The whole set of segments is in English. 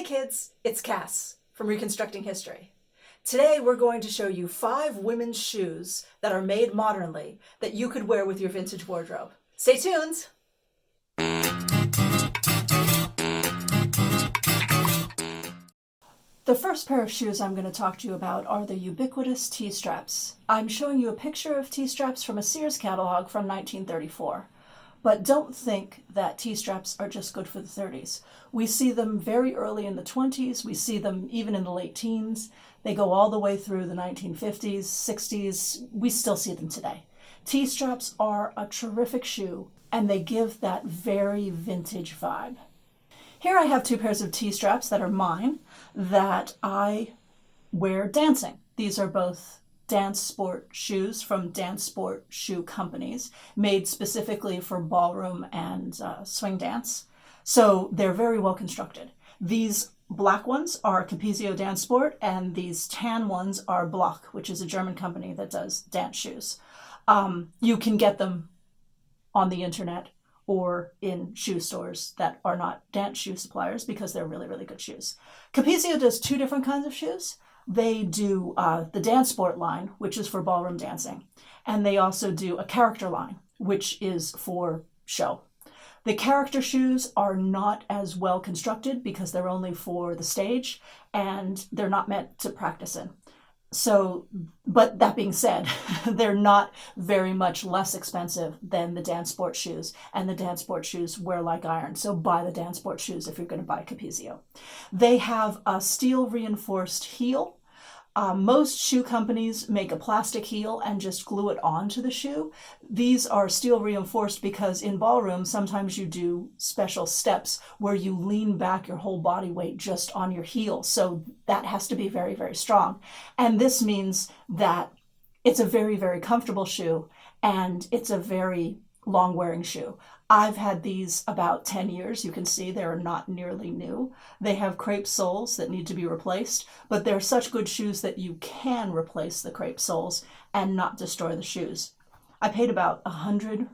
Hey kids, it's Kass from Reconstructing History. Today we're going to show you 5 women's shoes that are made modernly that you could wear with your vintage wardrobe. Stay tuned! The first pair of shoes I'm going to talk to you about are the ubiquitous T-straps. I'm showing you a picture of T-straps from a Sears catalog from 1934. But don't think that T-straps are just good for the 30s. We see them very early in the 20s. We see them even in the late teens. They go all the way through the 1950s, 60s. We still see them today. T-straps are a terrific shoe, and they give that very vintage vibe. Here I have 2 pairs of T-straps that are mine that I wear dancing. These are both dance sport shoes from dance sport shoe companies made specifically for ballroom and swing dance. So they're very well constructed. These black ones are Capezio Dance Sport, and these tan ones are Block, which is a German company that does dance shoes. You can get them on the internet or in shoe stores that are not dance shoe suppliers because they're really, really good shoes. Capezio does 2 different kinds of shoes. They do the dance sport line, which is for ballroom dancing, and they also do a character line, which is for show. The character shoes are not as well constructed because they're only for the stage and they're not meant to practice in. So, but that being said, they're not very much less expensive than the dance sport shoes, and the dance sport shoes wear like iron. So buy the dance sport shoes if you're going to buy Capezio. They have a steel reinforced heel. Most shoe companies make a plastic heel and just glue it onto the shoe. These are steel reinforced because in ballroom, sometimes you do special steps where you lean back your whole body weight just on your heel. So that has to be very, very strong. And this means that it's a very, very comfortable shoe, and it's a very long wearing shoe. I've had these about 10 years. You can see they're not nearly new. They have crepe soles that need to be replaced, but they're such good shoes that you can replace the crepe soles and not destroy the shoes. I paid about 100,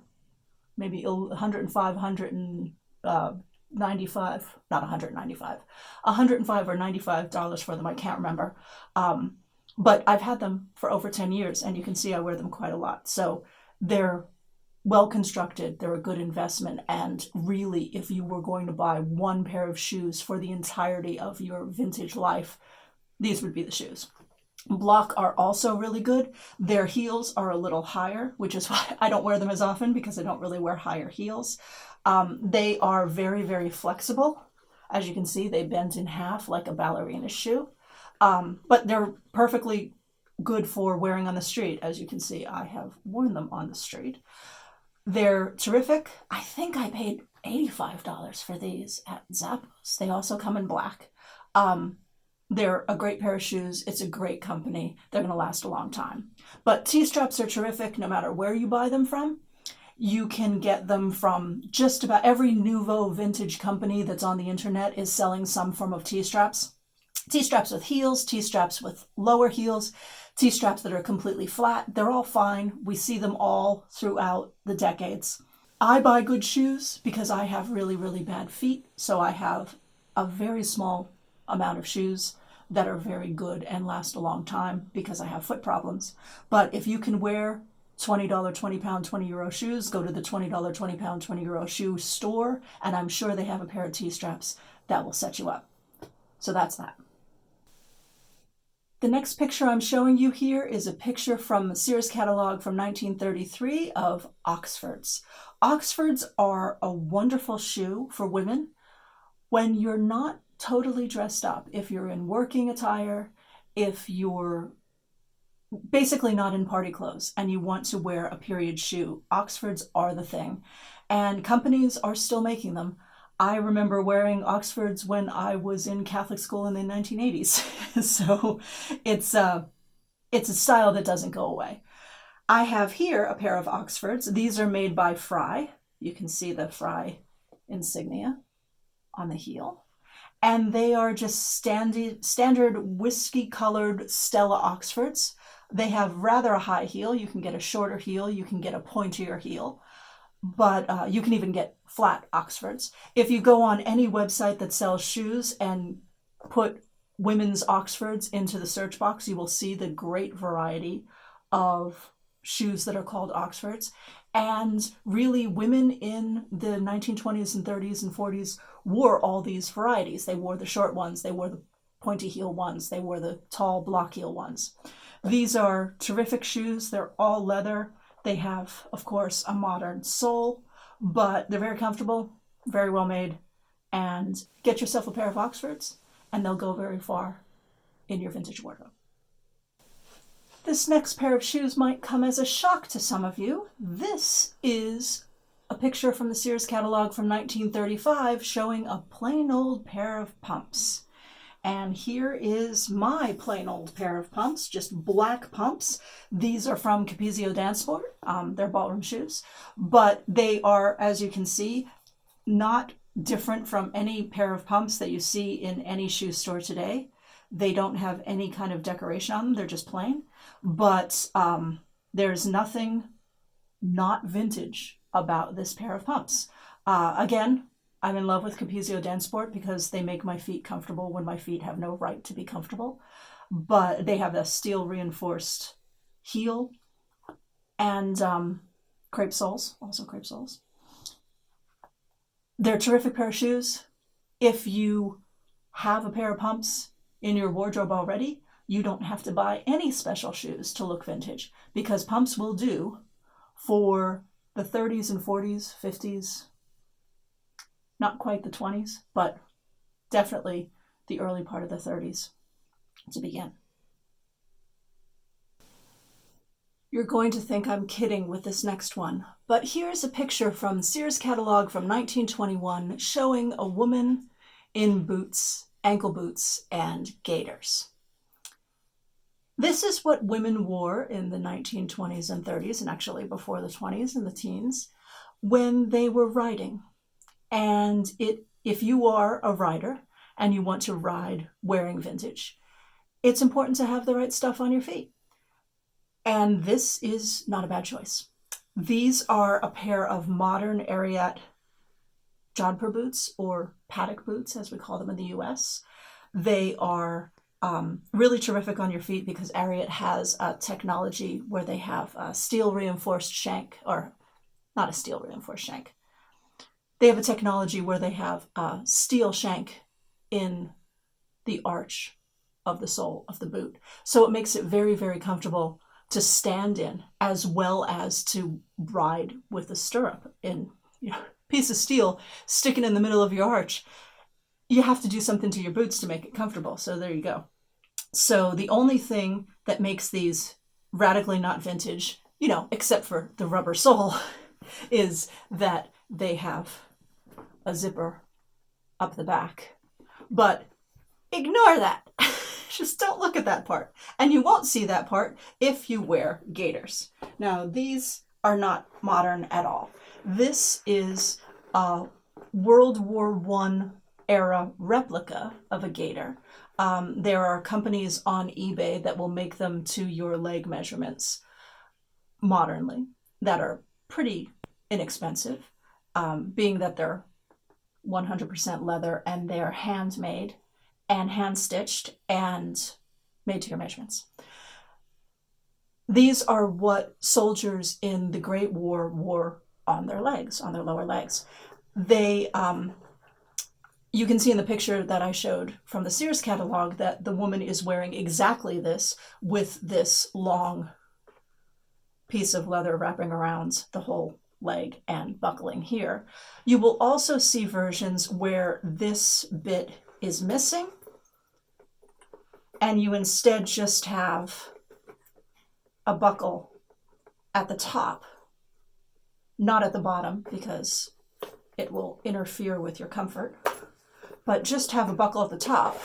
maybe 105, 195, not 195, 105 or $95 for them. I can't remember. But I've had them for over 10 years, and you can see I wear them quite a lot. So they're well constructed, they're a good investment, and really, if you were going to buy one pair of shoes for the entirety of your vintage life, these would be the shoes. Block are also really good. Their heels are a little higher, which is why I don't wear them as often, because I don't really wear higher heels. They are very, very flexible. As you can see, they bend in half like a ballerina shoe, but they're perfectly good for wearing on the street. As you can see, I have worn them on the street. They're terrific. I think I paid $85 for these at Zappos. They also come in black. They're a great pair of shoes. It's a great company. They're going to last a long time. But T-straps are terrific no matter where you buy them from. You can get them from just about every nouveau vintage company that's on the internet is selling some form of T-straps. T-straps with heels, T-straps with lower heels, T-straps that are completely flat. They're all fine. We see them all throughout the decades. I buy good shoes because I have really, really bad feet. So I have a very small amount of shoes that are very good and last a long time because I have foot problems. But if you can wear $20, £20, €20 shoes, go to the $20, £20, €20 shoe store, and I'm sure they have a pair of T-straps that will set you up. So that's that. The next picture I'm showing you here is a picture from the Sears catalog from 1933 of Oxfords. Oxfords are a wonderful shoe for women when you're not totally dressed up. If you're in working attire, if you're basically not in party clothes and you want to wear a period shoe, Oxfords are the thing. And companies are still making them. I remember wearing Oxfords when I was in Catholic school in the 1980s. So it's a style that doesn't go away. I have here a pair of Oxfords. These are made by Frye. You can see the Frye insignia on the heel. And they are just standard whiskey-colored Stella Oxfords. They have rather a high heel. You can get a shorter heel. You can get a pointier heel. but you can even get flat Oxfords. If you go on any website that sells shoes and put women's Oxfords into the search box, you will see the great variety of shoes that are called Oxfords. And really, women in the 1920s and 30s and 40s wore all these varieties. They wore the short ones, they wore the pointy heel ones, they wore the tall block heel ones. These are terrific shoes. They're all leather. They have, of course, a modern sole, but they're very comfortable, very well made. And get yourself a pair of Oxfords, and they'll go very far in your vintage wardrobe. This next pair of shoes might come as a shock to some of you. This is a picture from the Sears catalog from 1935 showing a plain old pair of pumps. And here is my plain old pair of pumps, just black pumps. These are from Capezio Dance Sport. They're ballroom shoes, but they are, as you can see, not different from any pair of pumps that you see in any shoe store today. They don't have any kind of decoration on them. They're just plain. But there's nothing not vintage about this pair of pumps. Again, I'm in love with Capezio Dance Sport because they make my feet comfortable when my feet have no right to be comfortable. But they have a steel reinforced heel and crepe soles, also crepe soles. They're a terrific pair of shoes. If you have a pair of pumps in your wardrobe already, you don't have to buy any special shoes to look vintage because pumps will do for the 30s and 40s, 50s, not quite the 20s, but definitely the early part of the 30s to begin. You're going to think I'm kidding with this next one, but here's a picture from Sears catalog from 1921 showing a woman in boots, ankle boots, and gaiters. This is what women wore in the 1920s and 30s, and actually before the 20s and the teens, when they were riding. And if you are a rider and you want to ride wearing vintage, it's important to have the right stuff on your feet. And this is not a bad choice. These are a pair of modern Ariat Jodhpur boots, or paddock boots as we call them in the US. They are really terrific on your feet because Ariat has a technology where they have a steel reinforced shank, or not a steel reinforced shank. They have a technology where they have a steel shank in the arch of the sole of the boot. So it makes it very, very comfortable to stand in as well as to ride with a stirrup in, piece of steel sticking in the middle of your arch. You have to do something to your boots to make it comfortable. So there you go. So the only thing that makes these radically not vintage, except for the rubber sole, is that they have a zipper up the back. But ignore that. Just don't look at that part. And you won't see that part if you wear gaiters. Now, these are not modern at all. This is a World War I era replica of a gaiter. There are companies on eBay that will make them to your leg measurements modernly that are pretty inexpensive, being that they're 100% leather and they're handmade and hand-stitched and made to your measurements. These are what soldiers in the Great War wore on their legs, on their lower legs. They, you can see in the picture that I showed from the Sears catalog that the woman is wearing exactly this with this long piece of leather wrapping around the whole leg and buckling here. You will also see versions where this bit is missing and you instead just have a buckle at the top, not at the bottom because it will interfere with your comfort, but just have a buckle at the top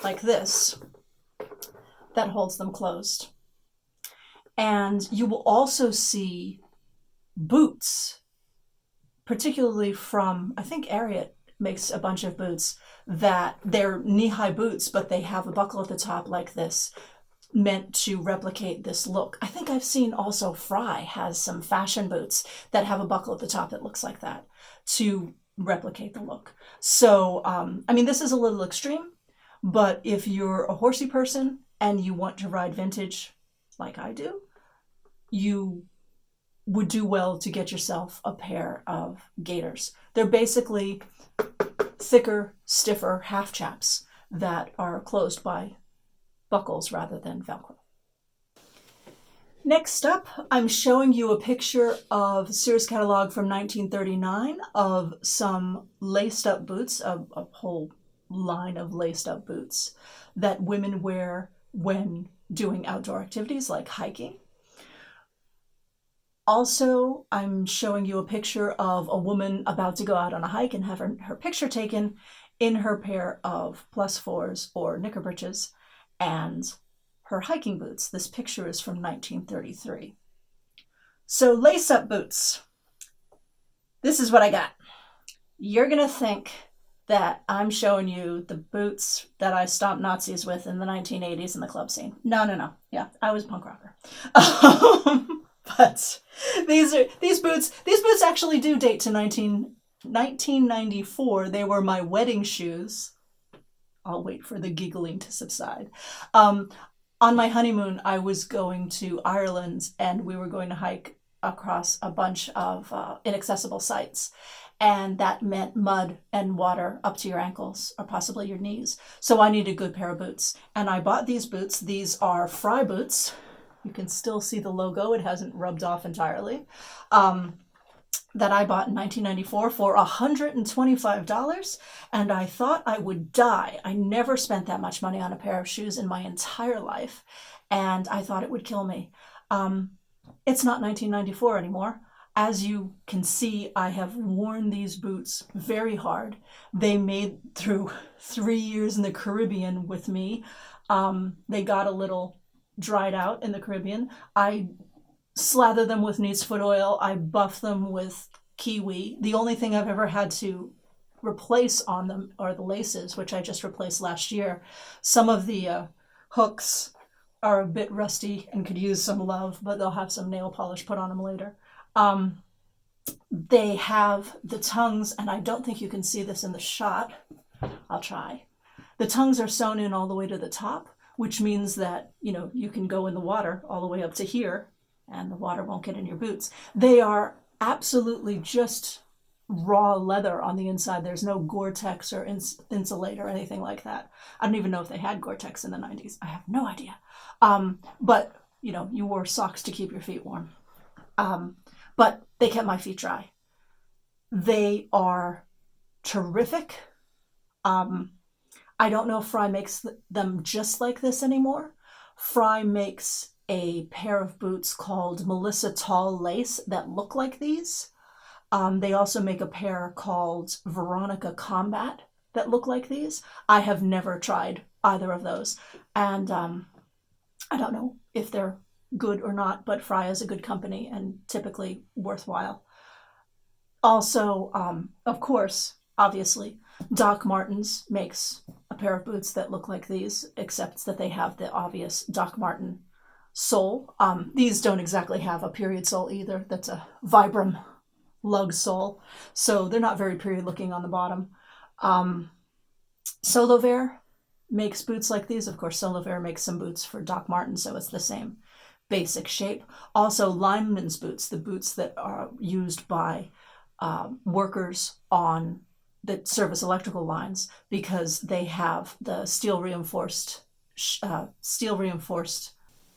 like this that holds them closed. And you will also see boots, particularly from, I think Ariat makes a bunch of boots that they're knee-high boots, but they have a buckle at the top like this, meant to replicate this look. I think I've seen also Frye has some fashion boots that have a buckle at the top that looks like that to replicate the look. So, this is a little extreme, But if you're a horsey person and you want to ride vintage like I do, you would do well to get yourself a pair of gaiters. They're basically thicker, stiffer half chaps that are closed by buckles rather than Velcro. Next up, I'm showing you a picture of Sears catalog from 1939 of some laced up boots, a whole line of laced up boots that women wear when doing outdoor activities like hiking. Also, I'm showing you a picture of a woman about to go out on a hike and have her picture taken in her pair of +4s or knicker britches and her hiking boots. This picture is from 1933. So lace-up boots. This is what I got. You're gonna think that I'm showing you the boots that I stomped Nazis with in the 1980s in the club scene. No. Yeah, I was a punk rocker. But these boots actually do date to 1994. They were my wedding shoes. I'll wait for the giggling to subside. On my honeymoon, I was going to Ireland and we were going to hike across a bunch of inaccessible sites. And that meant mud and water up to your ankles or possibly your knees. So I needed a good pair of boots. And I bought these boots. These are Frye Boots. You can still see the logo. It hasn't rubbed off entirely. That I bought in 1994 for $125. And I thought I would die. I never spent that much money on a pair of shoes in my entire life. And I thought it would kill me. It's not 1994 anymore. As you can see, I have worn these boots very hard. They made through 3 years in the Caribbean with me. They got a little dried out in the Caribbean. I slather them with neat's foot oil. I buff them with kiwi. The only thing I've ever had to replace on them are the laces, which I just replaced last year. Some of the hooks are a bit rusty and could use some love, but they'll have some nail polish put on them later. They have the tongues, and I don't think you can see this in the shot. I'll try. The tongues are sewn in all the way to the top, which means that, you can go in the water all the way up to here and the water won't get in your boots. They are absolutely just raw leather on the inside. There's no Gore-Tex or Insulate or anything like that. I don't even know if they had Gore-Tex in the 90s. I have no idea. But, you wore socks to keep your feet warm. But they kept my feet dry. They are terrific. I don't know if Frye makes them just like this anymore. Frye makes a pair of boots called Melissa Tall Lace that look like these. They also make a pair called Veronica Combat that look like these. I have never tried either of those. And I don't know if they're good or not, but Frye is a good company and typically worthwhile. Also, of course, obviously, Doc Martens makes a pair of boots that look like these, except that they have the obvious Doc Marten sole. These don't exactly have a period sole either. That's a Vibram lug sole, so they're not very period looking on the bottom. Solover makes boots like these. Of course, Solover makes some boots for Doc Marten, so it's the same basic shape. Also, lineman's boots, the boots that are used by workers on that service electrical lines, because they have the steel reinforced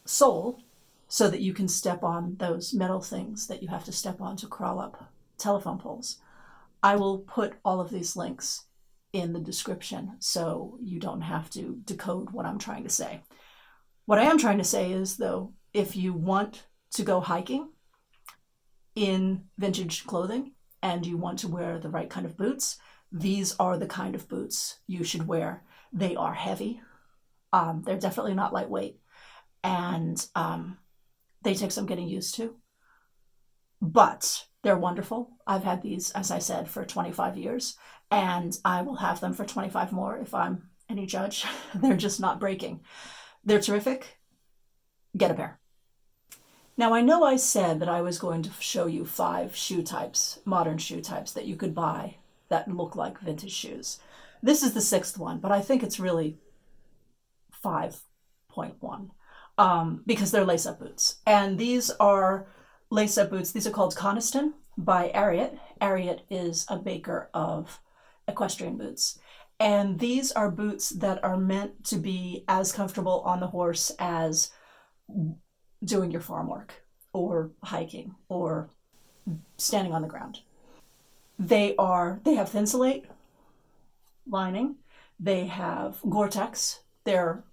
sole, so that you can step on those metal things that you have to step on to crawl up telephone poles. I will put all of these links in the description so you don't have to decode what I'm trying to say. What I am trying to say is, though, if you want to go hiking in vintage clothing and you want to wear the right kind of boots, these are the kind of boots you should wear. They are heavy. They're definitely not lightweight. And they take some getting used to. But they're wonderful. I've had these, as I said, for 25 years. And I will have them for 25 more if I'm any judge. They're just not breaking. They're terrific. Get a pair. Now, I know I said that I was going to show you 5 shoe types, modern shoe types, that you could buy that look like vintage shoes. This is the 6th one, but I think it's really 5.1 because they're lace-up boots. And these are lace-up boots. These are called Coniston by Ariat. Ariat is a maker of equestrian boots. And these are boots that are meant to be as comfortable on the horse as doing your farm work or hiking or standing on the ground. They have Thinsulate lining. They have Gore-Tex. They're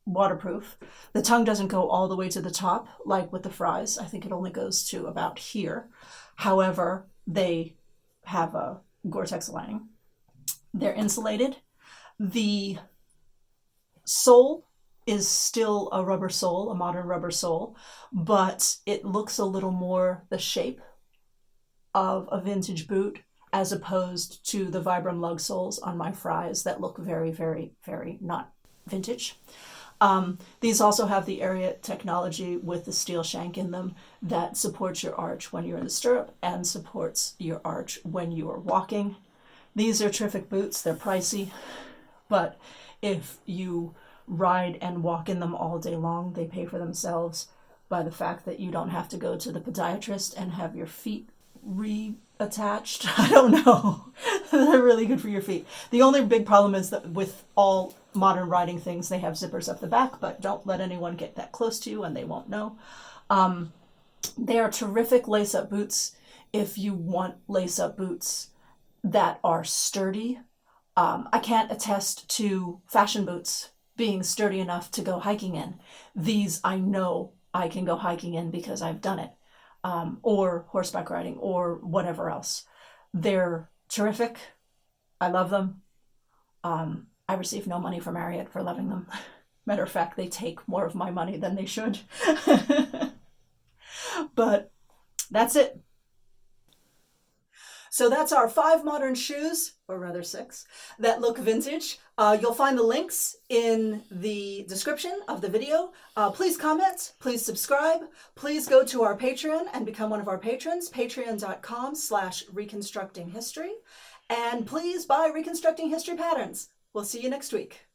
waterproof. The tongue doesn't go all the way to the top like with the Fryes. I think it only goes to about here. However, they have a Gore-Tex lining. They're insulated. The sole is still a rubber sole, a modern rubber sole, but it looks a little more the shape of a vintage boot as opposed to the Vibram lug soles on my Fryes that look very, very, very not vintage. These also have the Ariat technology with the steel shank in them that supports your arch when you're in the stirrup and supports your arch when you are walking. These are terrific boots. They're pricey, but if you ride and walk in them all day long, they pay for themselves by the fact that you don't have to go to the podiatrist and have your feet reattached. I don't know. They're really good for your feet. The only big problem is that with all modern riding things, they have zippers up the back, but don't let anyone get that close to you and they won't know. They are terrific lace-up boots if you want lace-up boots that are sturdy. I can't attest to fashion boots being sturdy enough to go hiking in. These I know I can go hiking in because I've done it, or horseback riding or whatever else. They're terrific. I love them. I receive no money from Ariat for loving them. Matter of fact, they take more of my money than they should. But that's it. So that's our 5 modern shoes, or rather 6, that look vintage. You'll find the links in the description of the video. Please comment, please subscribe, please go to our Patreon and become one of our patrons, patreon.com/reconstructinghistory. And please buy Reconstructing History patterns. We'll see you next week.